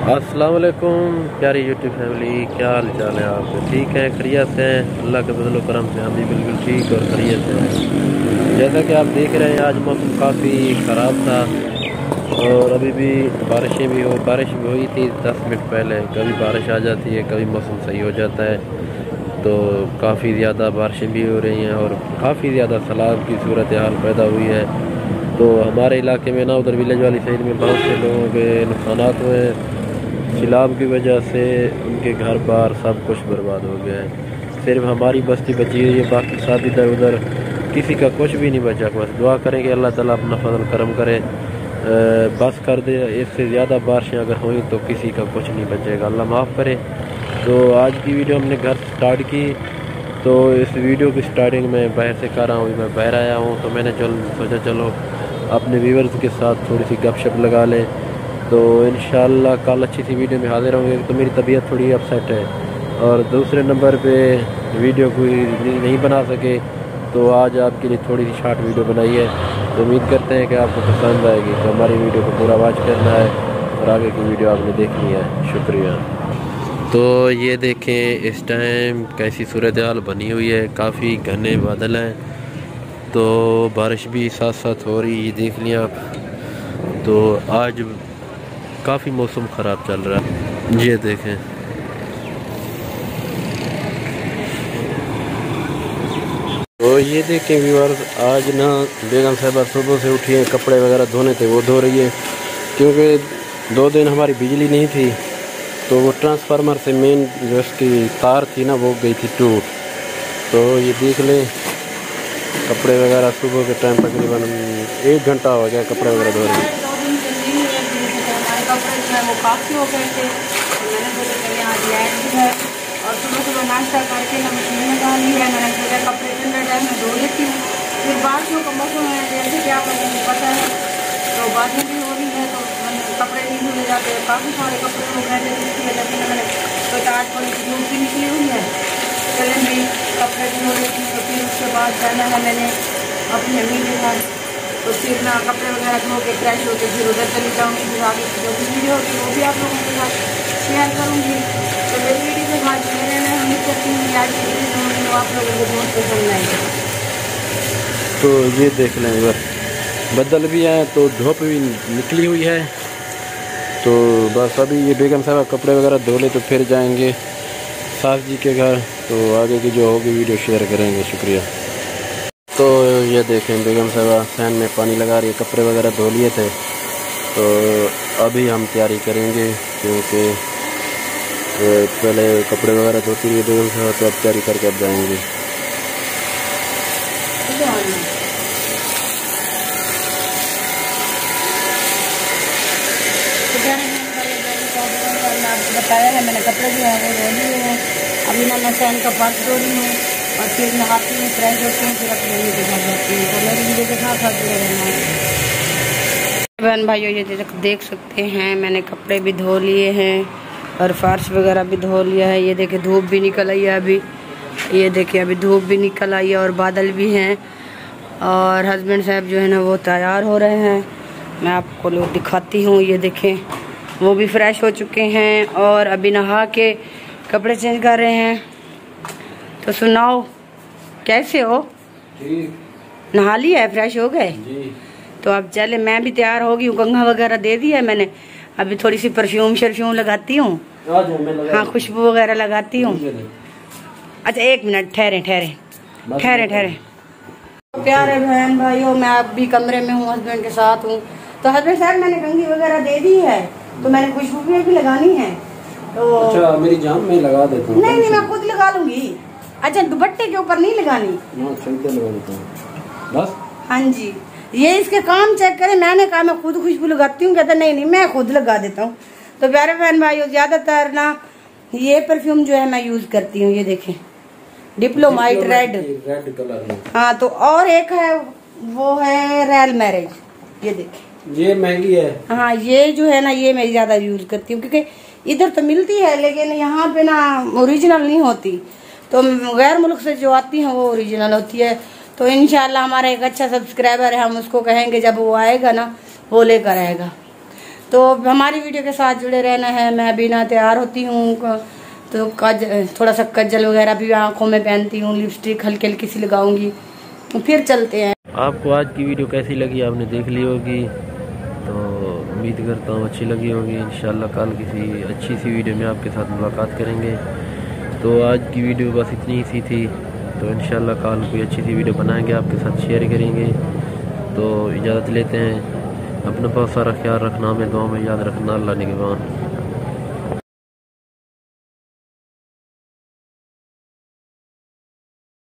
अस्सलाम वालेकुम प्यारी यूट्यूब फैमिली, क्या हाल चाल है आपके? ठीक है, खैरियत से हैं? अल्लाह के फजल करम से हम भी बिल्कुल ठीक और खैरियत से हैं। जैसा कि आप देख रहे हैं, आज मौसम काफ़ी ख़राब था और अभी भी बारिश भी हुई थी 10 मिनट पहले। कभी बारिश आ जाती है, कभी मौसम सही हो जाता है, तो काफ़ी ज़्यादा बारिशें भी हो रही हैं और काफ़ी ज़्यादा सैलाब की सूरत हाल पैदा हुई है। तो हमारे इलाके में ना, उधर विलेज वाली साइड में बहुत से लोगों के नुकसानात हुए हैं। सैलाब की वजह से उनके घर बार सब कुछ बर्बाद हो गया है। सिर्फ हमारी बस्ती बची हुई है, बाकी सब इधर उधर किसी का कुछ भी नहीं बचा। बस दुआ करें कि अल्लाह ताला अपना फजल करम करे, बस कर दे। इससे ज़्यादा बारिशें अगर हुई तो किसी का कुछ नहीं बचेगा, अल्लाह माफ़ करे। तो आज की वीडियो हमने घर स्टार्ट की, तो इस वीडियो की स्टार्टिंग में बाहर से कर रहा हूँ। मैं बाहर आया हूँ तो मैंने सोचा चलो अपने व्यूवर्स के साथ थोड़ी सी गपशप लगा लें। तो इंशाल्लाह कल अच्छी सी वीडियो में हाजिर होंगे। तो मेरी तबीयत थोड़ी अपसेट है और दूसरे नंबर पे वीडियो कोई नहीं बना सके, तो आज आपके लिए थोड़ी सी शॉर्ट वीडियो बनाई है। तो उम्मीद करते हैं कि आपको पसंद आएगी। तो हमारी वीडियो को पूरा वॉच करना है और आगे की वीडियो आपने देखनी है। शुक्रिया। तो ये देखें इस टाइम कैसी सूरत हाल बनी हुई है, काफ़ी घने बादल हैं, तो बारिश भी साथ साथ हो रही है, देख लिया आप। तो आज काफ़ी मौसम ख़राब चल रहा है, ये देखें। तो ये देखें व्यूअर्स, आज ना बेगम साहबा सुबह से उठी है, कपड़े वगैरह धोने थे वो धो रही है, क्योंकि 2 दिन हमारी बिजली नहीं थी। तो वो ट्रांसफार्मर से मेन जो उसकी तार थी ना, वो गई थी टूट। तो ये देख लें, कपड़े वगैरह सुबह के टाइम तकरीबन 1 घंटा हो गया कपड़े वगैरह धो रहे हैं। कपड़े जो है वो काफ़ी हो गए थे, तो मैंने सोचा चलिए आज लाइट भी है और सुबह नाश्ता करके ना मशीन में डाल ली है। मैंने सोचा कपड़े ठंडा टाइम में धो लेती हूँ। फिर बारिशों का मौसम है, जैसे कि आप लोगों को पता है, तो बारिश भी हो रही है, तो कपड़े नहीं धुले जाते हैं। काफ़ी सारे कपड़े हो गए थे, जिसकी वजह से मैंने सोचा आज थोड़ी सी धूप भी निकली हुई है, चलें भी कपड़े भी धो लेती। तो फिर उसके बाद जाना है मैंने अपनी अम्मी के घर, तो फिर ना कपड़े वगैरह धो के फ्रेश होकर फिर उधर चली जाऊँगी। फिर आगे की जो भी वीडियो होगी वो भी आप लोगों के साथ शेयर करूँगी। तो मेरी वीडियो के बाद मेरे में उम्मीद करती हूँ कि आज की वीडियो आप लोगों को बहुत पसंद आएगी। तो ये देख लें, बस बदल भी है तो धूप भी निकली हुई है। तो बस अभी ये बेगम साहब कपड़े वगैरह धो ले तो फिर जाएंगे सास जी के घर। तो आगे की जो होगी वीडियो शेयर करेंगे। शुक्रिया। तो ये देखें, बेगम साहबा फैन में पानी लगा रही है, कपड़े वगैरह धो लिए थे। तो अभी हम तैयारी करेंगे, क्योंकि पहले कपड़े वगैरह धोती रही बेगम साहबा, तो अब तैयारी करके अब जाएंगे। बताया है मैंने, कपड़े जो है वो धो लिए हैं। अभी ना मैं फैन का पर्स धो रही हूँ और फिर नहाती हूँ, फ्रेश होती हूँ, फिर अपनी मम्मी के घर जाती हूँ। तो मेरी वीडियो के साथ साथ जुड़े रहना है। बहन भाइयों, ये देख सकते हैं मैंने कपड़े भी धो लिए हैं और फर्श वगैरह भी धो लिया है। ये देखिए धूप भी निकल आई है अभी, ये देखिए अभी धूप भी निकल आई है और बादल भी हैं। और हस्बैंड साहब जो है ना वो तैयार हो रहे हैं, मैं आपको लोग दिखाती हूँ। ये देखें वो भी फ्रेश हो चुके हैं और अभी नहा के कपड़े चेंज कर रहे हैं। तो सुनाओ कैसे हो? नहा लिया है, फ्रेश हो गए? तो अब चले, मैं भी तैयार हो गई हूँ, कंघा वगैरह दे दिया है मैंने। अभी थोड़ी सी परफ्यूम शर्फ्यूम लगाती हूँ, हाँ खुशबू वगैरह लगाती हूँ। अच्छा 1 मिनट, ठहरे। प्यारे बहन भाइयों, मैं अब भी कमरे में हूँ, हस्बैंड के साथ हूँ। तो हस्बैंड साहब मैंने कंघी वगैरह दे दी है, तो मैंने खुशबू भी लगानी है। तो अच्छा मेरी जान मैं लगा देता हूँ। नहीं मैं खुद लगा लूंगी। अच्छा दुपट्टे के ऊपर नहीं लगानी? लगा देता हूँ बस। हाँ जी, ये इसके काम चेक करें। मैंने कहा मैं खुद खुशबू लगाती हूँ, कहता नहीं मैं खुद लगा देता हूँ। तो प्यारे बहन भाइयों, ज्यादातर ना ये परफ्यूम जो है मैं यूज करती हूँ। ये देखें डिप्लोमाइट रेड कलर है। हाँ, तो और एक है वो है रॉयल मैरिज। ये देखें, ये महंगी है। हाँ ये जो है ना, ये मैं ज्यादा यूज करती हूँ, क्योंकि इधर तो मिलती है लेकिन यहाँ पे ना ओरिजिनल नहीं होती। तो गैर मुल्क से जो आती हैं वो ओरिजिनल होती है। तो इंशाल्लाह हमारा एक अच्छा सब्सक्राइबर है, हम उसको कहेंगे जब वो आएगा ना वो लेकर आएगा। तो हमारी वीडियो के साथ जुड़े रहना है। मैं बिना तैयार होती हूँ तो थोड़ा सा कज्जल वगैरह भी आँखों में पहनती हूँ, लिपस्टिक हल्की हल्की सी लगाऊंगी, तो फिर चलते हैं। आपको आज की वीडियो कैसी लगी आपने देख ली होगी, तो उम्मीद करता हूँ अच्छी लगी होगी। इंशाल्लाह कल किसी अच्छी सी वीडियो में आपके साथ मुलाकात करेंगे। तो आज की वीडियो बस इतनी ही सी थी, तो इंशाल्लाह कल कोई अच्छी सी वीडियो बनाएंगे, आपके साथ शेयर करेंगे। तो इजाज़त लेते हैं। अपना बहुत सारा ख्याल रखना, हमें दुआ में याद रखना। अल्लाह निगहबान।